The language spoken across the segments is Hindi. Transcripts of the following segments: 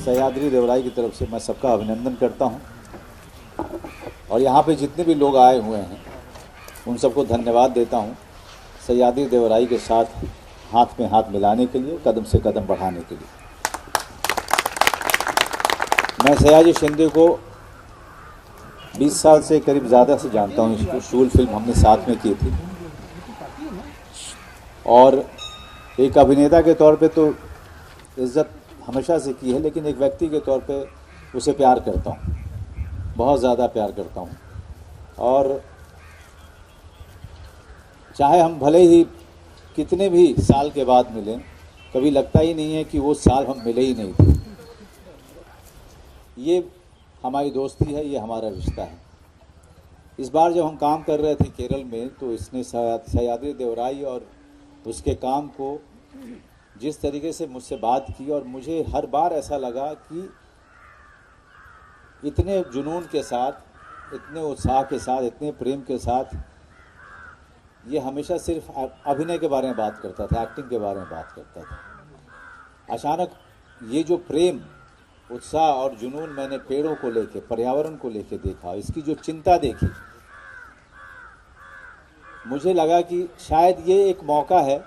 सह्याद्री देवराई की तरफ से मैं सबका अभिनंदन करता हूं और यहाँ पे जितने भी लोग आए हुए हैं उन सबको धन्यवाद देता हूं सह्याद्री देवराई के साथ हाथ में हाथ मिलाने के लिए, कदम से कदम बढ़ाने के लिए। मैं सयाजी शिंदे को 20 साल से करीब ज़्यादा से जानता हूँ। इसको शूल फिल्म हमने साथ में की थी और एक अभिनेता के तौर पे तो इज्जत हमेशा से की है, लेकिन एक व्यक्ति के तौर पे उसे प्यार करता हूँ, बहुत ज़्यादा प्यार करता हूँ। और चाहे हम भले ही कितने भी साल के बाद मिलें, कभी लगता ही नहीं है कि वो साल हम मिले ही नहीं थे। ये हमारी दोस्ती है, ये हमारा रिश्ता है। इस बार जब हम काम कर रहे थे केरल में, तो इसने सह्याद्री देवराई और उसके काम को जिस तरीके से मुझसे बात की, और मुझे हर बार ऐसा लगा कि इतने जुनून के साथ, इतने उत्साह के साथ, इतने प्रेम के साथ ये हमेशा सिर्फ अभिनय के बारे में बात करता था, एक्टिंग के बारे में बात करता था। अचानक ये जो प्रेम, उत्साह और जुनून मैंने पेड़ों को लेके, पर्यावरण को लेके देखा, इसकी जो चिंता देखी, मुझे लगा कि शायद ये एक मौका है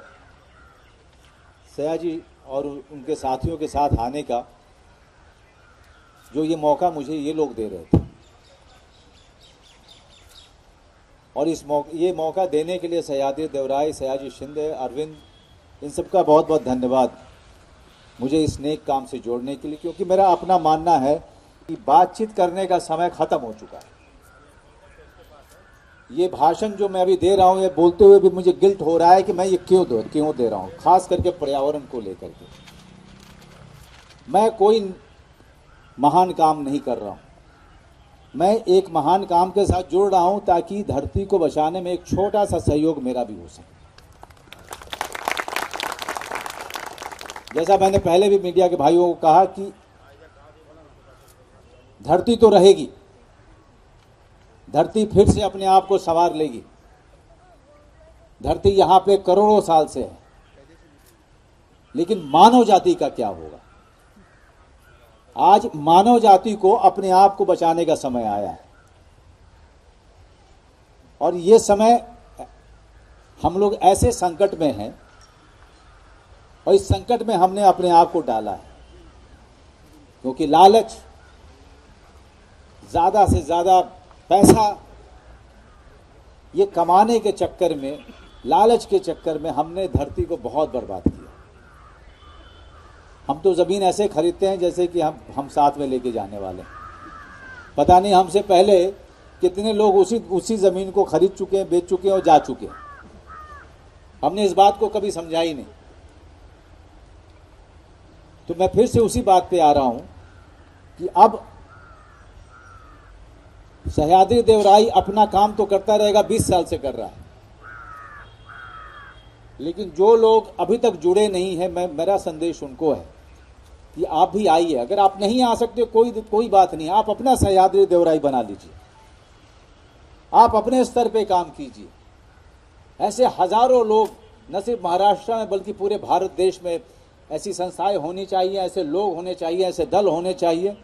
सयाजी और उनके साथियों के साथ आने का, जो ये मौका मुझे ये लोग दे रहे थे। और ये मौका देने के लिए सह्याद्री देवराई, सयाजी शिंदे, अरविंद, इन सबका बहुत बहुत धन्यवाद मुझे इस नेक काम से जोड़ने के लिए, क्योंकि मेरा अपना मानना है कि बातचीत करने का समय खत्म हो चुका है। ये भाषण जो मैं अभी दे रहा हूँ, ये बोलते हुए भी मुझे गिल्ट हो रहा है कि मैं ये क्यों दे रहा हूँ, खास करके पर्यावरण को लेकर के। मैं कोई महान काम नहीं कर रहा हूँ, मैं एक महान काम के साथ जुड़ रहा हूँ ताकि धरती को बचाने में एक छोटा सा सहयोग मेरा भी हो सके। जैसा मैंने पहले भी मीडिया के भाइयों को कहा कि धरती तो रहेगी, धरती फिर से अपने आप को संवार लेगी। धरती यहां पे करोड़ों साल से है, लेकिन मानव जाति का क्या होगा? आज मानव जाति को अपने आप को बचाने का समय आया है, और ये समय हम लोग ऐसे संकट में हैं, और इस संकट में हमने अपने आप को डाला है, क्योंकि लालच, ज्यादा से ज्यादा पैसा ये कमाने के चक्कर में, लालच के चक्कर में हमने धरती को बहुत बर्बाद किया। हम तो ज़मीन ऐसे खरीदते हैं जैसे कि हम साथ में लेके जाने वाले हैं। पता नहीं हमसे पहले कितने लोग उसी ज़मीन को खरीद चुके हैं, बेच चुके हैं और जा चुके हैं। हमने इस बात को कभी समझा ही नहीं। तो मैं फिर से उसी बात पे आ रहा हूं कि अब सह्याद्री देवराई अपना काम तो करता रहेगा, 20 साल से कर रहा है, लेकिन जो लोग अभी तक जुड़े नहीं हैं, मेरा संदेश उनको है कि आप भी आइए। अगर आप नहीं आ सकते कोई बात नहीं, आप अपना सह्याद्री देवराई बना लीजिए, आप अपने स्तर पे काम कीजिए। ऐसे हजारों लोग, न सिर्फ महाराष्ट्र में बल्कि पूरे भारत देश में ऐसी संस्थाएं होनी चाहिए, ऐसे लोग होने चाहिए, ऐसे दल होने चाहिए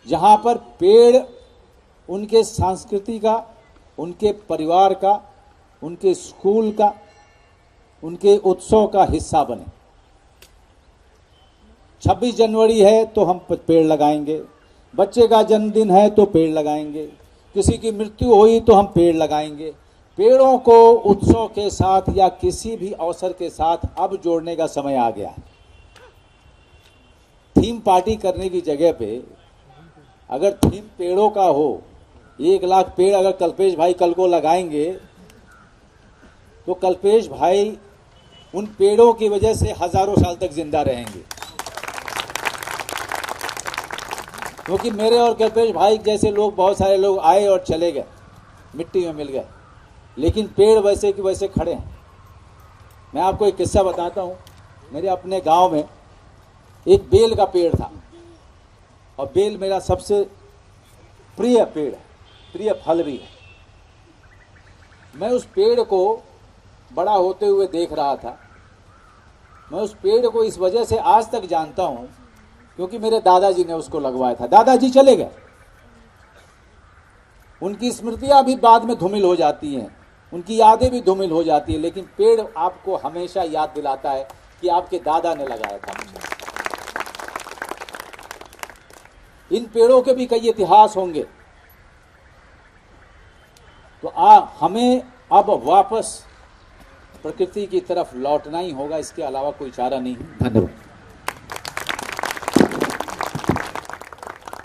जहां पर पेड़ उनके संस्कृति का, उनके परिवार का, उनके स्कूल का, उनके उत्सव का हिस्सा बने। 26 जनवरी है तो हम पेड़ लगाएंगे, बच्चे का जन्मदिन है तो पेड़ लगाएंगे, किसी की मृत्यु हुई तो हम पेड़ लगाएंगे। पेड़ों को उत्सव के साथ या किसी भी अवसर के साथ अब जोड़ने का समय आ गया है। थीम पार्टी करने की जगह पे अगर थीम पेड़ों का हो, 1 लाख पेड़ अगर कल्पेश भाई कल को लगाएंगे, तो कल्पेश भाई उन पेड़ों की वजह से हजारों साल तक जिंदा रहेंगे, क्योंकि मेरे और कल्पेश भाई जैसे लोग, बहुत सारे लोग आए और चले गए, मिट्टी में मिल गए, लेकिन पेड़ वैसे कि वैसे खड़े हैं। मैं आपको एक किस्सा बताता हूँ। मेरे अपने गांव में एक बेल का पेड़ था, और बेल मेरा सबसे प्रिय पेड़ है, प्रिय फल भी है। मैं उस पेड़ को बड़ा होते हुए देख रहा था, मैं उस पेड़ को इस वजह से आज तक जानता हूं क्योंकि मेरे दादाजी ने उसको लगवाया था। दादाजी चले गए, उनकी स्मृतियां भी बाद में धूमिल हो जाती हैं, उनकी यादें भी धूमिल हो जाती है, लेकिन पेड़ आपको हमेशा याद दिलाता है कि आपके दादा ने लगाया था मुझे। इन पेड़ों के भी कई इतिहास होंगे, तो हमें अब वापस प्रकृति की तरफ लौटना ही होगा, इसके अलावा कोई चारा नहीं है। धन्यवाद।